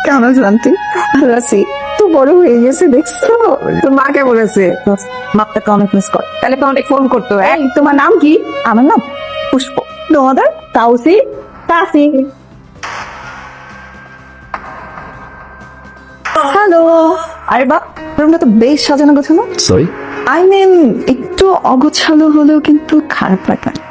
কেমন আছেন আন্টি? ভালো আছি। তো বড় হয়ে গেছে দেখছো? তোর মা কেমন আছে? মাপটাকে অনেক মিস কর। তাহলে তো অনেক ফোন করতো। এই তোমার নাম কি? আমার নাম পুষ্প। তোমাদের? তাউসি? তাসি। হ্যালো। আরে বাহ, রুমটা তো বেশ সাজানো গোছানো। সরি, আই মিন একটু অগোছালো হলেও কিন্তু খারাপ লাগে না।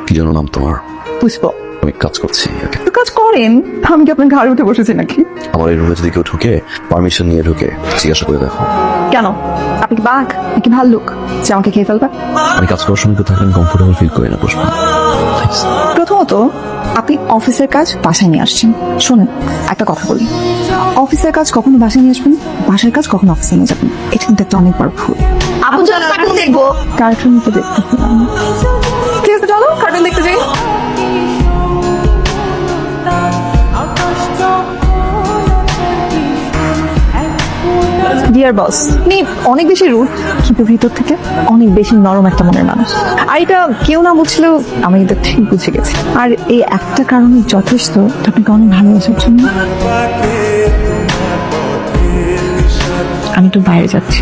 কি যেন নাম তোমার? পুষ্প। আমি কাজ করছি। তো কাজ করেন, আমি কি আপনার ঘাড়ে উঠে বসেছি নাকি? আমার এই রুমে যদি কেউ ঢুকে, পারমিশন নিয়ে ঢুকে, জিজ্ঞাসা করে দেখো। কেন? আপনি কি বাঘ নাকি ভাল্লুক যে আমাকে খেয়ে ফেলবে? আমি কাজ করার সময় তো থাকলে আমি কমফোর্টেবল ফিল করি না পুষ্পা। প্রথমত আপনি অফিসের কাজ বাসায় নিয়ে আসছেন। শোনেন, একটা কথা বলি, অফিসের কাজ কখনো বাসায় নিয়ে আসবেন, বাসার কাজ কখনো অফিসে নিয়ে যাবেন, এটা কিন্তু একটা অনেক বড় ভুল। কার্টুন দেখবো। কার্টুন তো দেখতেছিলাম। ঠিক আছে, চলো কার্টুন দেখতে যাই। ডিয়ার বস, আপনি অনেক বেশি রুড কিন্তু ভিতর থেকে অনেক বেশি নরম একটা মনের মানুষ। আর এটা কেউ না বুঝলেও আমি এটা ঠিক বুঝে গেছি। আর এই একটা কারণে যথেষ্ট আপনাকে অনেক ভালোবাসার জন্য। আমি একটু বাইরে যাচ্ছি,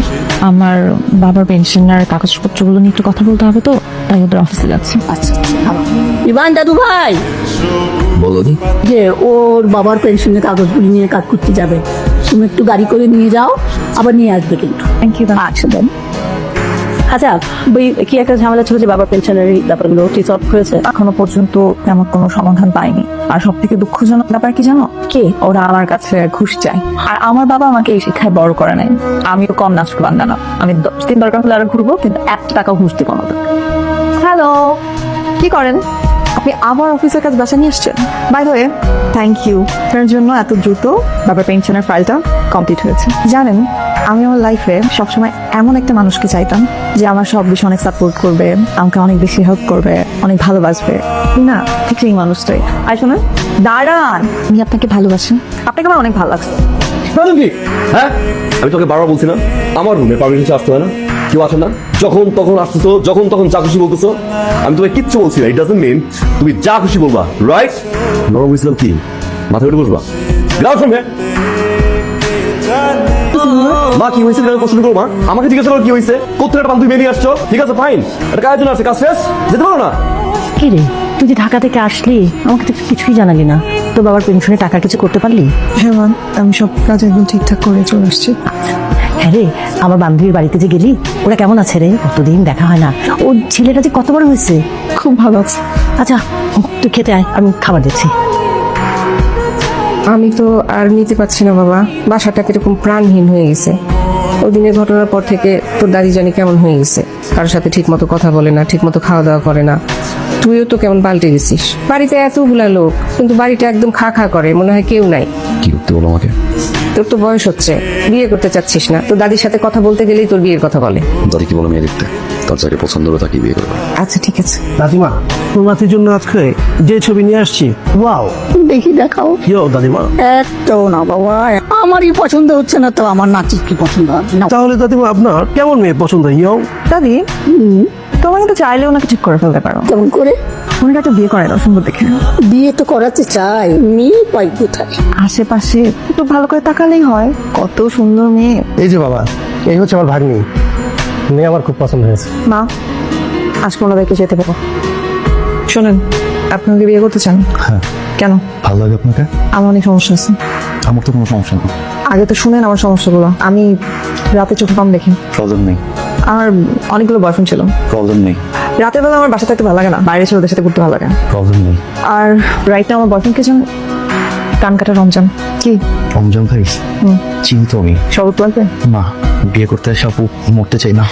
আমার বাবার পেনশনের কাগজপত্রগুলো নিয়ে একটু কথা বলতে হবে, তো তাই ওদের অফিসে যাচ্ছি। আচ্ছা, ইভান দাদু ভাই, বলো যে ওর বাবার পেনশনের কাগজগুলি নিয়ে কাজ করতে যাবে, তুমি একটু গাড়ি করে নিয়ে যাও, আবার নিয়ে আসবে কিন্তু। Thank you. আচ্ছা দেন। আচ্ছা, ওই কি একটা ঝামেলা ছিল যে বাবার পেনশনের ব্যাপারগুলো কি সলভ হয়েছে? এখনো পর্যন্ত তেমন কোনো সমাধান পাইনি। আর সব থেকে দুঃখজনক ব্যাপার কি জানো? কি? ওরা আমার কাছে ঘুষ চায়। আর আমার বাবা আমাকে এই শিক্ষায় বড় করে নাই। আমিও কম নাচ বান্দা না। আমি 10 দিন দরকার হলে আরো ঘুরবো, কিন্তু 1 টাকাও ঘুষ দিব না। হ্যালো, কি করেন আপনি? আবার অফিসের কাজ বাসা নিয়ে আসছেন? By the way, thank you. তার জন্য এত দ্রুত বাবার পেনশনের ফাইলটা কমপ্লিট হয়েছে। জানেন, আমি আমার লাইফে সবসময় এমন একটা মানুষকে চাইতাম যে আমার সব বিষয়ে অনেক সাপোর্ট করবে, আমাকে অনেক বেশি হেল্প করবে, অনেক ভালোবাসবে। না, ঠিক এই মানুষটাই। আর শোনেন, দাঁড়ান, আমি আপনাকে ভালোবাসি। আপনাকে আমার অনেক ভালো লাগছে। কি? হ্যাঁ, আমি তোকে বারবার বলছি না আমার রুমে পারমিশন আসতে হয় না? কেউ আসে না, যখন তখন আসতেছো, যখন তখন যা খুশি বলতেছো। আমি তোমাকে কিচ্ছু বলছি না, ইট ডাজন্ট মিন তুমি যা খুশি বলবা, রাইট? নরম হয়েছিলাম কি? মাথা উঠে বসবা। যাও শুনবে মা, কি হয়েছে? প্রশ্ন করো মা, আমাকে জিজ্ঞাসা করো কি হয়েছে। কোথায় একটা বান্ধবী মেয়ে নিয়ে আসছো? ঠিক আছে, ফাইন, একটা কাজের জন্য আছে, কাজ শেষ, যেতে পারো না? কি রে, তুই যে ঢাকা থেকে আসলি, আমাকে তো কিছুই জানালি না। তো বাবার পেনশনে টাকা কিছু করতে পারলি? হ্যাঁ মান, আমি সব কাজ একদম ঠিকঠাক করে চলে আসছি। হ্যাঁ রে, আমার বান্ধবীর বাড়িতে যে গেলি, ওরা কেমন আছে রে? কতদিন দেখা হয় না। ওর ছেলেটা যে কত বড় হয়েছে। খুব ভালো আছে। আচ্ছা, তুই খেতে আয়, আমি খাবার দিচ্ছি। আমি তো আর নিতে পারছি না বাবা, বাসাটা কিরকম প্রাণহীন হয়ে গেছে। ওই দিনের ঘটনার পর থেকে তোর দাদি জানি কেমন হয়ে গেছে, কারোর সাথে ঠিক মতো কথা বলে না, ঠিক মতো খাওয়া দাওয়া করে না। তুইও তো কেমন পাল্টে গেছিস। বাড়িতে এতগুলা লোক, কিন্তু বাড়িটা একদম খা খা করে, মনে হয় কেউ নাই। কি করতে বলো আমাকে? তোর তো বয়স হচ্ছে, বিয়ে করতে চাচ্ছিস না, তোর দাদির সাথে কথা বলতে গেলেই তোর বিয়ের কথা বলে। দাদি কি বলো মেয়ে দেখতে? তার যাকে পছন্দ হবে তাকে বিয়ে করবে। আচ্ছা ঠিক আছে। দাদিমা, তোর নাতির জন্য আজকে যে ছবি নিয়ে আসছি, ওয়াও। দেখি দেখাও। ইয়ো দাদিমা, তো না বাবা, আমারই পছন্দ হচ্ছে না, তো আমার নাতির কি পছন্দ হবে না? তাহলে দাদিমা আপনার কেমন মেয়ে পছন্দ? ইয়ো দাদি, তোমার কিন্তু চাইলে ওনাকে ঠিক করে ফেলতে পারো। কেমন করে? ওনাকে একটা বিয়ে করাই দাও সুন্দর দেখে। বিয়ে তো করাতে চাই, মেয়ে পাই কোথায়? আশেপাশে একটু ভালো করে তাকালেই হয়, কত সুন্দর মেয়ে। এই যে বাবা, এই হচ্ছে আমার ভাগ্নি, মেয়ে আমার খুব পছন্দ হয়েছে। মা, আজকে ওনাদেরকে যেতে পারবো। শোনেন, আপনি ওকে বিয়ে করতে চান? হ্যাঁ। কেন? ভালো লাগে আপনাকে? আমার অনেক সমস্যা আছে। আমার তো কোনো সমস্যা নেই। আগে তো শুনেন আমার সমস্যাগুলো। আমি রাতে চোখে কম দেখি। প্রবলেম নেই। আমার অনেকগুলো বয়ফ্রেন্ড ছিল। প্রবলেম নেই। রাতের বেলা আমার বাসা থাকতে ভালো লাগে না, বাইরে ছেলেদের সাথে ঘুরতে ভালো লাগে। প্রবলেম নেই। আর রাইট না আমার বয়ফ্রেন্ডকে চান, কান কাটা রমজান। কি রমজান ভাই চিনি তো আমি। শরৎ লাগবে? না, বিয়ে করতে এসে আপু মরতে চাই না।